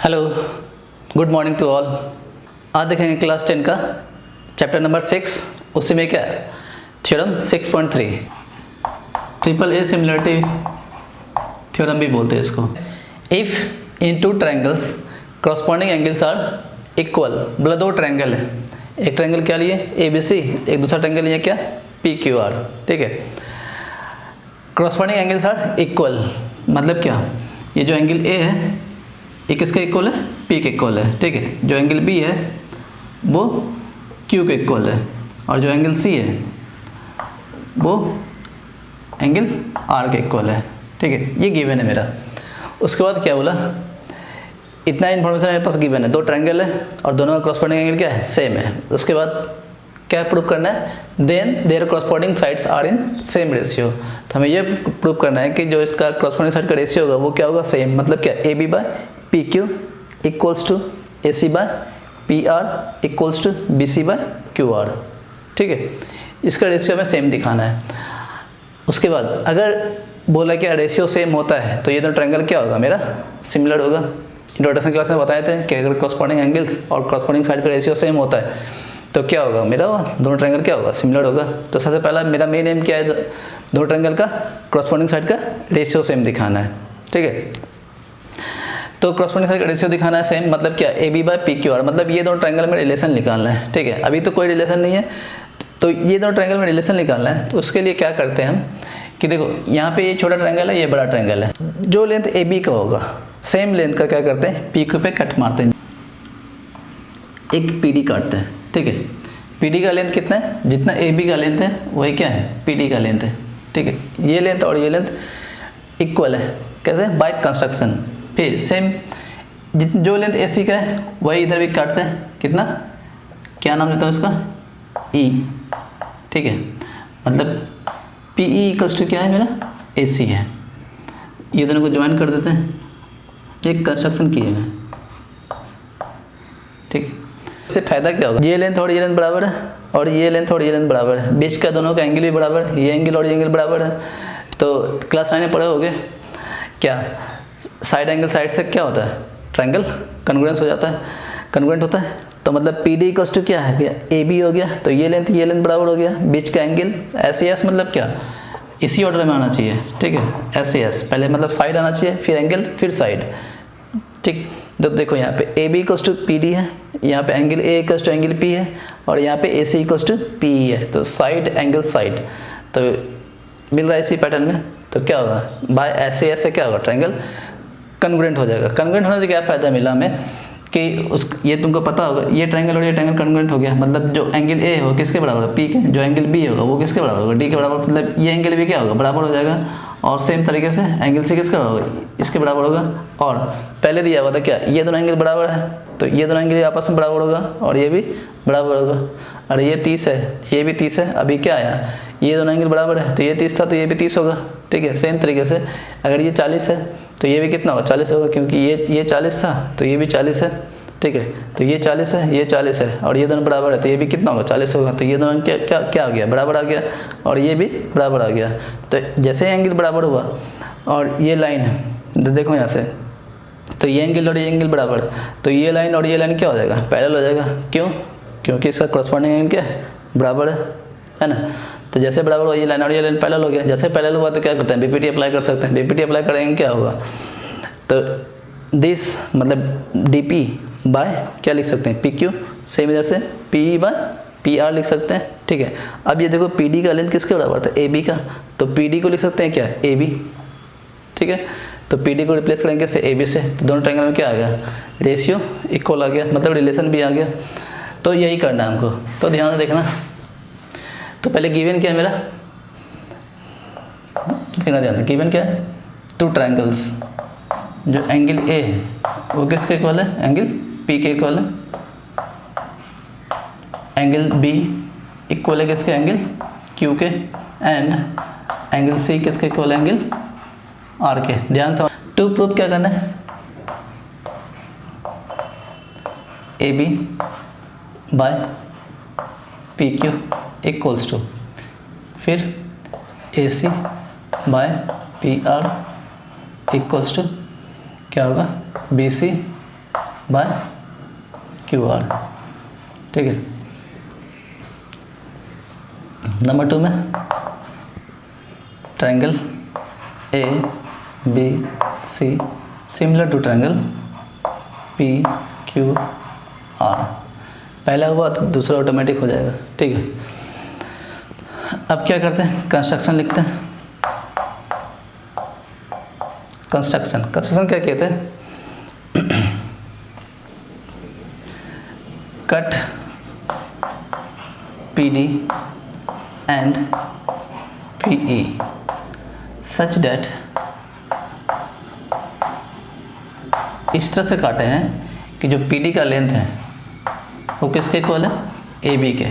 Hello, good morning to all. आज देखेंगे class 10 का चैप्टर नंबर 6। उसी में क्या है, theorem 6.3 triple A similarity theorem भी बोलते हैं इसको। If in two triangles corresponding angles are equal, मतलब दो ट्रायंगल है, एक ट्रायंगल क्या लिए ए बी सी, एक दूसरा ट्रायंगल लिए क्या पी क्यू आर। ठीक है, करस्पॉन्डिंग एंगल्स आर इक्वल मतलब क्या, ये जो एंगल ए है ये किसके इक्वल है, पी के इक्वल है। ठीक है, जो एंगल बी है वो क्यू के इक्वल है, और जो एंगल सी है वो एंगल आर के इक्वल है। ठीक है, ये गिवन है मेरा। उसके बाद क्या बोला, इतना इन्फॉर्मेशन मेरे पास गिवन है, दो ट्रायंगल है और दोनों का करस्पॉन्डिंग एंगल क्या है, सेम है। उसके बाद क्या प्रूव करना है, then their corresponding sides are in same ratio. तो हमें ये प्रूव करना है कि जो इसका करस्पॉन्डिंग साइड का रेशियो होगा वो क्या होगा, सेम। मतलब क्या, A B by P Q equals to A C by P R equals to B C by Q R. ठीक है, इसका रेशियो हमें सेम दिखाना है। उसके बाद अगर बोला कि रेशियो सेम होता है तो ये दोनों ट्रायंगल क्या होगा, मेरा सिमिलर होगा। इंट्रोडक्शन क्लास में बताए थे कि अगर करस्पॉन्डिंग एंगल्स और करस्पॉन्डिंग साइड का रेशियो सेम होता है तो क्या होगा, मेरा दोनों ट्रायंगल क्या होगा, सिमिलर होगा। तो सबसे पहला मेरा मेन एम क्या है, दोनों ट्रायंगल का करस्पॉन्डिंग साइड का रेशियो सेम दिखाना है। ठीक है, तो करस्पॉन्डिंग साइड का रेशियो दिखाना है सेम, मतलब क्या, A B by P Q R, मतलब ये दोनों ट्रायंगल में रिलेशन निकालना है। ठीक है, अभी तो कोई रिलेशन नहीं है, तो ये दोनों ट्रायंगल में रिलेशन निकालना है। तो उसके लिए क्या करते हैं हम कि देखो, यहाँ पे ये छोटा ट्रायंगल है, ये बड़ा ट्रायंगल है, जो लेंथ ए बी का होगा सेम लेंथ का क्या करते हैं, पी क्यू पे कट मारते हैं, एक पी डी काटते हैं। ठीक है, पी डी का लेंथ कितना है, जितना ए बी का लेंथ है वही क्या है, पी डी का लेंथ है। ठीक है, ये लेंथ और ये लेंथ इक्वल है, कैसे, बाय कंस्ट्रक्शन। फिर सेम जो लेंथ ए सी का है वही इधर भी काटते हैं, कितना, क्या नाम देता हूँ इसका, ई। ठीक है, मतलब पी ई इक्वल्स टू क्या है, मेरा ए सी है। ये दोनों को ज्वाइन कर देते हैं, एक कंस्ट्रक्शन किए हुए। ठीक, इससे फ़ायदा क्या होगा, ये लेंथ और ये लेंथ बराबर है, और ये लेंथ और ये लेंथ बराबर है, बीच का दोनों का एंगल भी बराबर है, ये एंगल और ये एंगल बराबर है। तो क्लास 9 में पढ़े होगे क्या, साइड एंगल साइड से क्या होता है, ट्रायंगल कन्ग्रुएंस हो जाता है, कन्ग्रुएंट होता है। तो मतलब पी डी इक्वल्स टू क्या है, क्या ए बी हो गया, तो ये लेंथ बराबर हो गया, बीच का एंगल एस एस, मतलब क्या, इसी ऑर्डर में आना चाहिए। ठीक है, एस एस पहले मतलब साइड आना चाहिए, फिर एंगल, फिर साइड। ठीक, तो देखो यहाँ पे A B equals to P D है, यहाँ पे angle A equals to angle P है, और यहाँ पे A C equals to P E है। तो साइड एंगल साइड तो मिल रहा है इसी पैटर्न में। तो क्या होगा, बाय ऐसे ऐसे क्या होगा, ट्रायंगल कन्ग्रुएंट हो जाएगा। कन्ग्रुएंट होने से क्या फ़ायदा मिला हमें कि उस, ये तुमको पता होगा, ये ट्रायंगल और ये ट्रायंगल कन्ग्रुएंट हो गया, मतलब जो एंगल ए है वो किसके बराबर है, पी के, जो एंगल बी होगा वो किसके बराबर होगा, डी के बराबर, मतलब ये एंगल भी क्या होगा, बराबर हो जाएगा। और सेम तरीके से एंगल सी किसका होगा, इसके बराबर होगा। और पहले दिया हुआ था क्या, ये दोनों एंगल बराबर है, तो ये दोनों एंगल आपस में बराबर होगा, और ये भी बराबर होगा। अरे ये 30 है, ये भी 30 है, अभी क्या आया, ये दोनों एंगल बराबर है, तो ये 30 था तो ये भी 30 होगा। ठीक है, सेम तरीके से अगर ये 40 है तो ये भी कितना होगा, 40 होगा, क्योंकि ये 40 था तो ये भी 40 है। ठीक है, तो ये 40 है, ये 40 है, और ये दोनों बराबर है तो ये भी कितना होगा, 40 होगा। तो ये दोनों क्या क्या क्या आ गया, बराबर आ गया, और ये भी बराबर आ गया। तो जैसे एंगल बराबर हुआ और ये लाइन है, तो देखो यहाँ से, तो ये एंगल और ये एंगल बराबर, तो ये लाइन और ये लाइन क्या हो जाएगा, पैरेलल हो जाएगा। क्यों, क्योंकि इसका करस्पॉन्डिंग एंगल क्या है, बराबर है ना। तो जैसे बराबर हुआ, ये लाइन और ये लाइन पैरेलल हो गया। जैसे पैरेलल हुआ तो क्या करते हैं, बीपीटी अप्लाई कर सकते हैं। बीपीटी अप्लाई करेंगे क्या होगा, तो दिस मतलब डीपी बाय क्या लिख सकते हैं, पी क्यू, सेम इधर से पी बाय पी आर लिख सकते हैं। ठीक है, अब ये देखो पी डी का लेंथ किसके बराबर था, ए बी का, तो पी डी को लिख सकते हैं क्या, ए बी। ठीक है, तो पी डी को रिप्लेस करेंगे से ए बी से, तो दोनों ट्रायंगल में क्या आ गया, रेशियो इक्वल आ गया, मतलब रिलेशन भी आ गया। तो यही करना है हमको, तो ध्यान से देखना। तो पहले गिवन क्या है मेरा, देखना ध्यान से, गिवन क्या है, टू ट्रायंगल्स, जो एंगल ए है वो किसके इक्वल है, एंगल पी के इक्वल है, एंगल बी इक्वल है किसके, एंगल क्यू के, एंड एंगल सी किसके इक्वल है, एंगल आर के। ध्यान से, टू प्रूफ क्या करना है, A B by P Q equals to, फिर A C by P R equals to क्या होगा, B C by Q R, ठीक है। नंबर 2 में triangle A B C similar to triangle P Q R. पहला हुआ तो दूसरा ऑटोमेटिक हो जाएगा, ठीक है। अब क्या करते हैं, कंस्ट्रक्शन लिखते हैं। कंस्ट्रक्शन क्या कहते हैं, cut P D and P E such that, इस तरह से काटे हैं कि जो पी डी का लेंथ है वो किसके इक्वल है, ए बी के,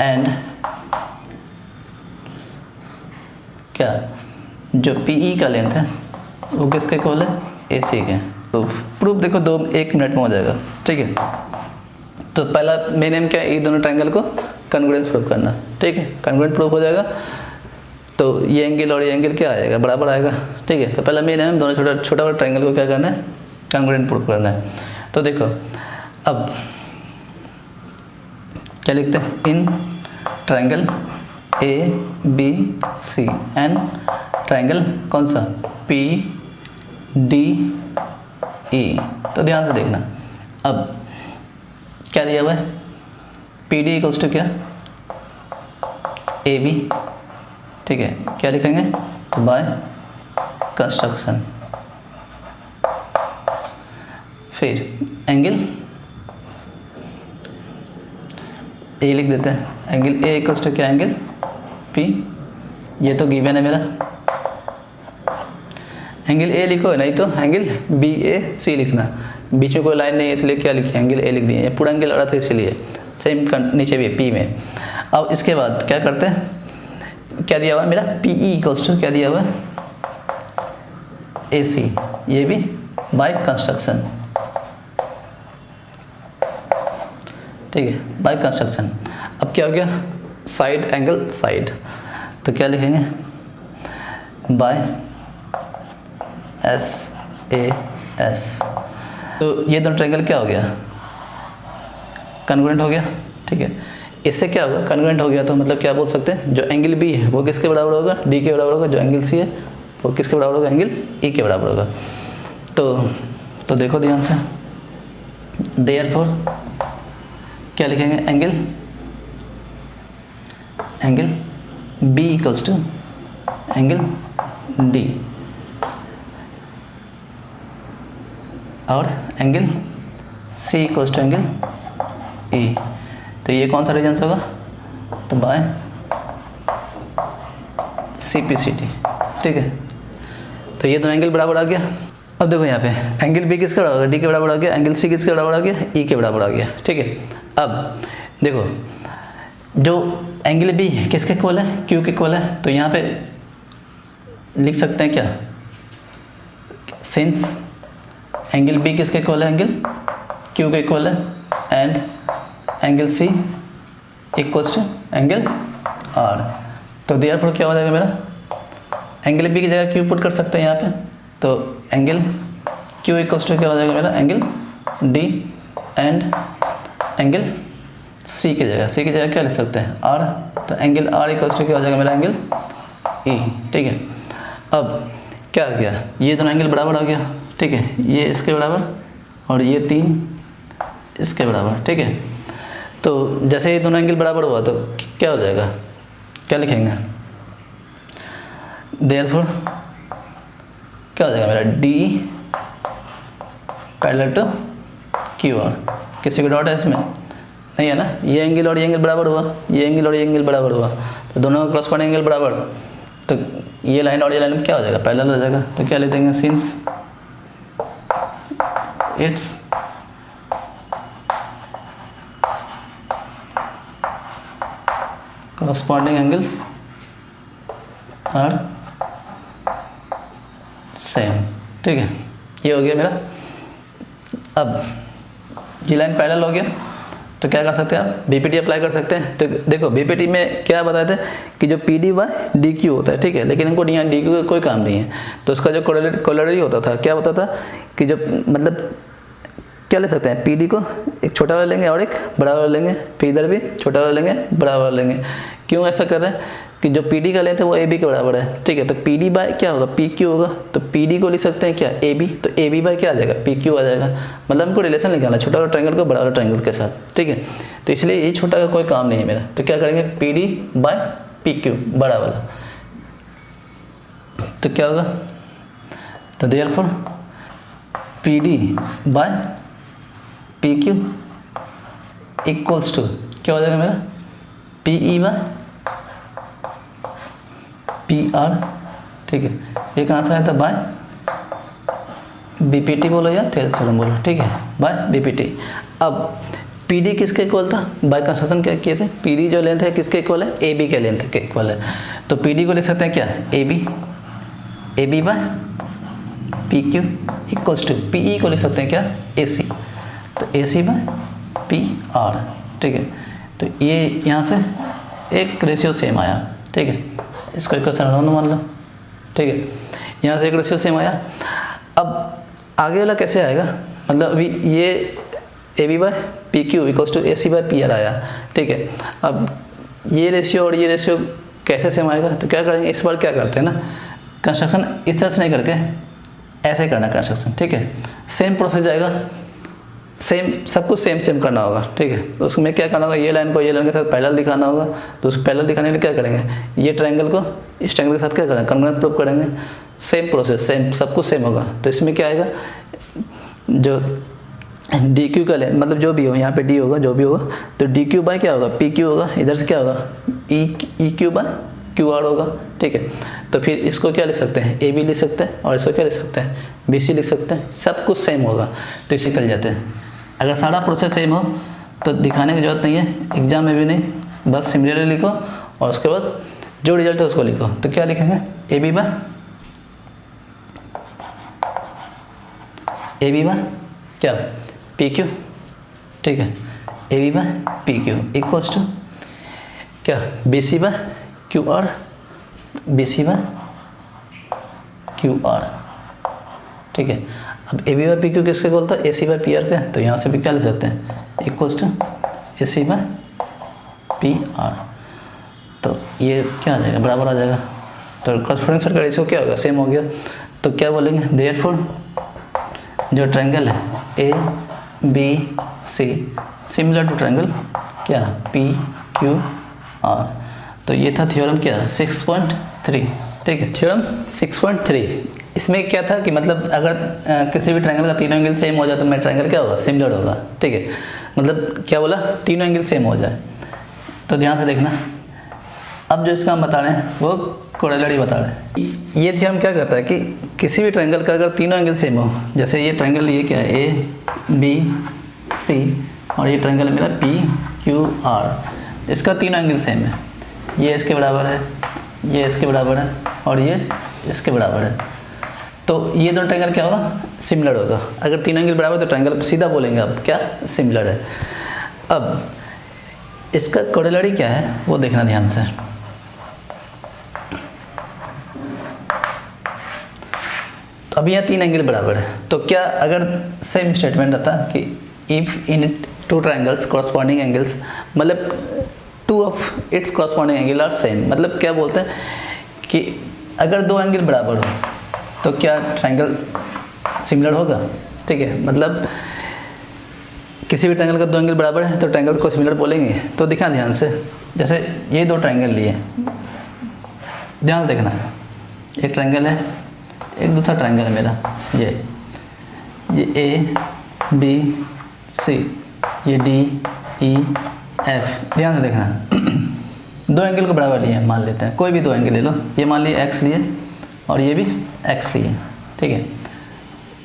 एंड क्या जो पी ई का लेंथ है वो किसके इक्वल है, ए सी के। तो प्रूफ देखो 1 मिनट में हो जाएगा, ठीक है। तो पहला मेन एम क्या है, ये दोनों ट्रायंगल को कॉन्ग्रुएंस प्रूफ करना, ठीक है। कॉन्ग्रुएंट प्रूफ हो जाएगा तो ये एंगल और ये एंगल क्या आएगा, बराबर आएगा, ठीक है। तो पहला मेन एम दोनों छोटा वाला ट्रायंगल को क्या करना है, कॉन्ग्रुएंट प्रूफ करना है। तो देखो अब क्या लिखते हैं, in triangle A B C and triangle कौन सा, पी डी ई। तो ध्यान से देखना, अब क्या दिया हुआ है, पी डी इक्वल्स टू क्या, ए बी, ठीक है। क्या लिखेंगे, तो बाय कंस्ट्रक्शन, फिर एंगल ए लिख देते हैं, एंगल ए इक्वल्स टू क्या, एंगल पी, ये तो गिवन है मेरा, एंगल ए लिखो, नहीं तो एंगल बी ए सी लिखना, बीच में कोई लाइन नहीं है इसलिए क्या लिखे, एंगल ए लिख दिए, ये पूरा एंगल आ रहा था इसलिए, सेम नीचे भी पी में। अब इसके बाद क्या करते हैं, क्या दिया हुआ है मेरा, पी ई इक्वल्स टू क्या दिया हुआ है, ए सी, ये भी बाय कंस्ट्रक्शन, ठीक है, बाय कंस्ट्रक्शन। अब क्या हो गया, साइड एंगल साइड, तो क्या लिखेंगे, बाय एस ए एस। तो ये दोनों ट्रायंगल क्या हो गया, कॉन्ग्रुएंट हो गया, ठीक है। इससे क्या होगा, कॉन्ग्रुएंट हो गया तो मतलब क्या बोल सकते हैं, जो एंगल बी है वो किसके बराबर होगा, डी के बराबर होगा, जो एंगल सी है वो किसके बराबर होगा, एंगल ई के बराबर होगा। तो देखो ध्यान से, देयरफॉर क्या लिखेंगे, angle B equals to angle D और angle C equals to angle E. तो ये कौन सा रीजन्स होगा, तो by C P C T, ठीक है। तो ये दोनों एंगल बराबर आ गया। अब देखो यहाँ पे एंगल बी किसके बराबर, डी के बराबर आ गया, एंगल सी किसके बराबर आ गया, ई के बराबर आ गया, ठीक है। अब देखो जो एंगल बी किसके इक्वल है, क्यू के इक्वल है, तो यहाँ पे लिख सकते हैं क्या, सिंस एंगल बी किसके इक्वल है, एंगल क्यू के इक्वल है, and angle C equals to angle R. तो देयरफॉर क्या हो जाएगा मेरा, एंगल बी की जगह क्यू पुट कर सकते हैं यहाँ पे, तो एंगल क्यू इक्वल्स टू क्या हो जाएगा मेरा, angle D, and angle C की जगह क्या लिख सकते हैं, आर। तो एंगल आर इक्वल्स टू क्या हो जाएगा मेरा, एंगल ई, ठीक है। अब क्या आ गया, ये दोनों एंगल बराबर आ गया, ठीक है, ये इसके बराबर और ये 3 इसके बराबर, ठीक है। तो जैसे ये दोनों एंगल बराबर हुआ तो क्या हो जाएगा, क्या लिखेंगे, देयरफॉर क्या हो जाएगा मेरा, D parallel to Q R. किसी को डाउट है इसमें, नहीं है ना, ये एंगल और ये एंगल बराबर हुआ, ये एंगल और ये एंगल बराबर हुआ, तो दोनों का क्रॉसपोंडिंग एंगल बराबर, तो ये लाइन और ये लाइन क्या हो जाएगा, पैरेलल हो जाएगा। तो क्या लिख देंगे, since it's corresponding angles are same, ठीक है। ये हो गया मेरा। अब ये लाइन पैरेलल हो गया तो क्या कर सकते हैं आप, बीपीटी अप्लाई कर सकते हैं। तो देखो बीपीटी में क्या बताए थे कि जो पीडी बाय डीक्यू होता है, ठीक है, लेकिन हमको यहाँ डीक्यू का कोई काम नहीं है। तो उसका जो कोलरी होता था क्या होता था कि जो मतलब क्या ले सकते हैं, पीडी को एक छोटा वाला लेंगे और एक बड़ा वाला लेंगे, फिर इधर भी छोटा वाला लेंगे बड़ा वाला लेंगे। क्यों ऐसा कर रहे हैं कि जो पीडी का लेंथ है वो ए बी के बराबर है, ठीक है। तो पीडी बाय क्या होगा, पी क्यू होगा। तो पीडी को लिख सकते हैं क्या, ए बी, तो ए बी बाय क्या आ जाएगा, पी क्यू आ जाएगा। मतलब हमको रिलेशन निकालना छोटा वाला ट्रायंगल को बड़ा वाला ट्रायंगल के साथ, ठीक है। तो इसलिए ये छोटा का कोई काम नहीं है मेरा। तो क्या करेंगे, पीडी बाय पी क्यू बड़ा वाला, तो क्या होगा, तो therefore PD by P Q equals to क्या हो जाएगा मेरा, P E by P R, ठीक है। ये कहाँ से आया था, बाय बीपीटी बोलो या थेल्स थ्योरम बोलो, ठीक है, बाय बीपीटी। अब पीडी किसके इक्वल था, बाय कंस्ट्रक्शन क्या किए थे, पीडी जो लेंथ है किसके इक्वल है, ए बी के लेंथ के इक्वल है। तो पीडी को लिख सकते हैं क्या, A B by P Q equals to P E को लिख सकते हैं क्या, ए सी, तो A C by P R, ठीक है। तो ये यहाँ से एक रेशियो सेम आया, ठीक है, इसको इक्वेशन राउंड मान लो, ठीक है। यहाँ से एक रेशियो सेम आया। अब आगे वाला कैसे आएगा, मतलब अभी ये A B by P Q equals to A C by P R आया, ठीक है। अब ये रेशियो और ये रेशियो कैसे सेम आएगा, तो क्या करेंगे, इस बार क्या करते हैं ना, कंस्ट्रक्शन इस तरह से नहीं करके ऐसे करना कंस्ट्रक्शन, ठीक है। सेम प्रोसेस जाएगा, सेम सब कुछ सेम करना होगा, ठीक है। तो उसमें क्या करना होगा, ये लाइन को ये लाइन के साथ पैरेलल दिखाना होगा। तो उस पैरेलल दिखाने के लिए क्या करेंगे, ये ट्रायंगल को इस ट्रायंगल के साथ क्या करेंगे, कॉन्ग्रुएंस प्रूव करेंगे। सेम प्रोसेस, सेम सब कुछ सेम होगा। तो इसमें क्या आएगा, जो डी क्यू का लेंथ मतलब जो भी हो, यहाँ पे डी होगा जो भी होगा, तो डी क्यू बाय क्या होगा, पी क्यू होगा। इधर से क्या होगा, E Q by Q R होगा, ठीक है। तो फिर इसको क्या लिख सकते हैं, ए बी लिख सकते हैं, और इसको क्या लिख सकते हैं, बी सी लिख सकते हैं। सब कुछ सेम होगा तो इसे निकल जाते हैं। अगर सारा प्रोसेस सेम हो तो दिखाने की जरूरत नहीं है, एग्जाम में भी नहीं, बस सिमिलरली लिखो और उसके बाद जो रिजल्ट है उसको लिखो। तो क्या लिखेंगे, ए बी बाय क्या, पी क्यू, ठीक है, A B by P Q equals to क्या, B C by Q R, B C by Q R, ठीक है। अब A B by P Q किसके बोलता है, A C by P R का। तो यहाँ से भी क्या ले सकते हैं, equals to A C by P R. तो ये क्या आ जाएगा, बराबर आ जाएगा। तो कॉरस्पॉन्डिंग साइड का रेशियो क्या होगा, सेम हो गया। तो क्या बोलेंगे, देयरफॉर जो ट्रायंगल है A B C similar to triangle क्या, पी क्यू आर। तो ये था थ्योरम क्या, 6.3, ठीक है, थ्योरम 6.3। इसमें क्या था कि मतलब अगर किसी भी ट्रायंगल का तीनों एंगल सेम हो जाए तो मेरा ट्रायंगल क्या होगा, सिमिलर होगा, ठीक है। मतलब क्या बोला, तीनों एंगल सेम हो जाए। तो ध्यान से देखना, अब जो इसका हम बता रहे हैं वो कोरोलरी बता रहे हैं। ये थ्योरम क्या कहता है कि किसी भी ट्रायंगल का अगर तीनों एंगल सेम हो, जैसे ये ट्रायंगल ये क्या है, ए बी सी, और ये ट्रायंगल मेरा पी क्यू आर, इसका तीनों एंगल सेम है, ये इसके बराबर है, ये इसके बराबर है, और ये इसके बराबर है। तो ये दोनों ट्रायंगल क्या होगा, सिमिलर होगा। अगर तीनों एंगल बराबर तो ट्रायंगल सीधा बोलेंगे अब क्या, सिमिलर है। अब इसका कोरोलरी क्या है वो देखना ध्यान से। तो अब यहाँ तीन एंगल बराबर है, तो क्या अगर सेम स्टेटमेंट रहता कि if in two triangles corresponding angles, मतलब two of its corresponding angle are same, मतलब क्या बोलते हैं कि अगर दो एंगल बराबर हो तो क्या ट्रायंगल सिमिलर होगा, ठीक है। मतलब किसी भी ट्रायंगल का दो एंगल बराबर है तो ट्रायंगल को सिमिलर बोलेंगे। तो दिखा ध्यान से, जैसे ये दो ट्रायंगल लिए, ध्यान से देखना, एक ट्रायंगल है, एक दूसरा ट्रायंगल है मेरा, ये ए बी सी, ये डी ई एफ। ध्यान से देखना, दो एंगल को बराबर लिए मान लेते हैं, कोई भी दो एंगल ले लो, ये मान लिए एक्स लिए और ये भी एक्स लिए, ठीक है।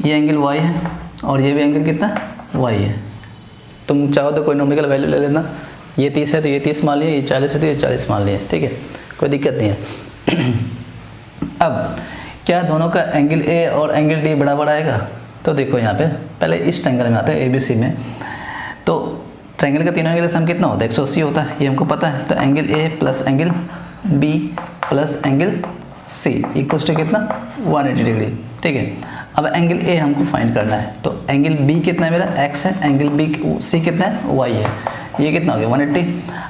ये एंगल वाई है और ये भी एंगल कितना, वाई है। तुम चाहो तो कोई नॉमिकल वैल्यू ले लेना, ये 30 है तो ये 30 मान लिए, ये 40 है तो ये 40 मान लिए, ठीक है, कोई दिक्कत नहीं है। अब क्या दोनों का एंगल ए और एंगल डी बराबर आएगा, तो देखो यहाँ पे पहले इस ट्रायंगल में आते हैं ए बी सी में, तो ट्रायंगल का तीनों एंगल का सम कितना होता है 180 होता है, ये हमको पता है। तो angle A plus angle B plus angle C equals to कितना 180 डिग्री। ठीक है, अब एंगल ए हमको फाइंड करना है। तो एंगल बी कितना है मेरा x है, एंगल बी सी कितना है y है, ये कितना हो गया 180।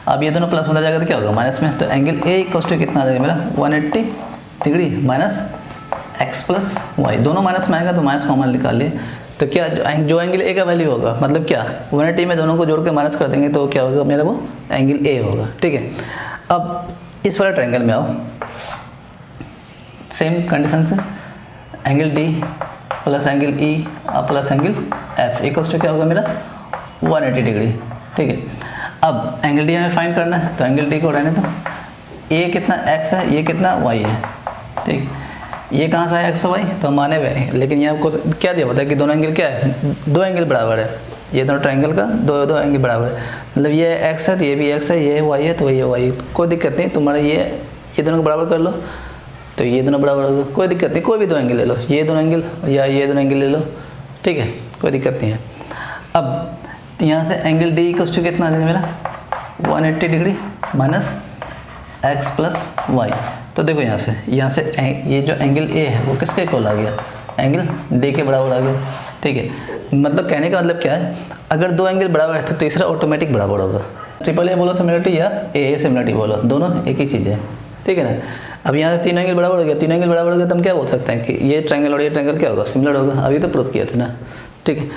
अब ये दोनों प्लस में जाएगा तो क्या होगा माइनस में, तो एंगल ए इक्वल्स टू कितना आ जाएगा मेरा 180 degree minus x plus y, दोनों माइनस में आएगा तो माइनस कॉमन निकाल लिए। तो क्या जो एंगल ए का वैल्यू होगा मतलब क्या 180 में दोनों को जोड़ के माइनस कर देंगे तो क्या होगा मेरा वो एंगल ए होगा। ठीक है, अब इस वाले ट्रायंगल में आओ, सेम कंडीशन से angle D plus angle E plus angle F equals to क्या होगा मेरा 180 डिग्री। ठीक है, अब एंगल डी हमें फाइंड करना है, तो एंगल डी को रहने दो, ये कितना x है, ये कितना y है। ठीक, ये कहाँ से है x और y, तो हम माने हुए हैं, लेकिन ये आपको क्या दिया होता है कि दोनों एंगल क्या है, दो एंगल बराबर है, ये दोनों ट्रायंगल का दो एंगल बराबर है, मतलब ये x है तो ये भी x है, ये y है तो ये y है, कोई दिक्कत नहीं, तुम्हारा ये दोनों को बराबर कर लो तो ये दोनों बराबर होगा, कोई दिक्कत नहीं, कोई भी दो एंगल ले लो, ये दोनों एंगल या ये दोनों एंगल ले लो। ठीक है, कोई दिक्कत नहीं है। अब यहाँ से एंगल डी इक्वल्स टू कितना आ जाएगा मेरा 180 degree minus x plus y. तो देखो यहाँ से ये जो एंगल ए है वो किसके इक्वल आ गया, एंगल डी के बराबर आ गया। ठीक है, मतलब कहने का मतलब क्या है, अगर दो एंगल बराबर है तो तीसरा ऑटोमेटिक बराबर होगा। ट्रिपल ए बोलो सिमिलरिटी या ए सिमिलरिटी बोलो, दोनों एक ही चीज़ है। ठीक है ना, अब यहाँ से तीन एंगल बराबर हो गया, तीन एंगल बराबर हो गया तो हम क्या बोल सकते हैं कि ये ट्रायंगल और ये ट्रायंगल क्या होगा सिमिलर होगा, अभी तो प्रूव किया था ना। ठीक है,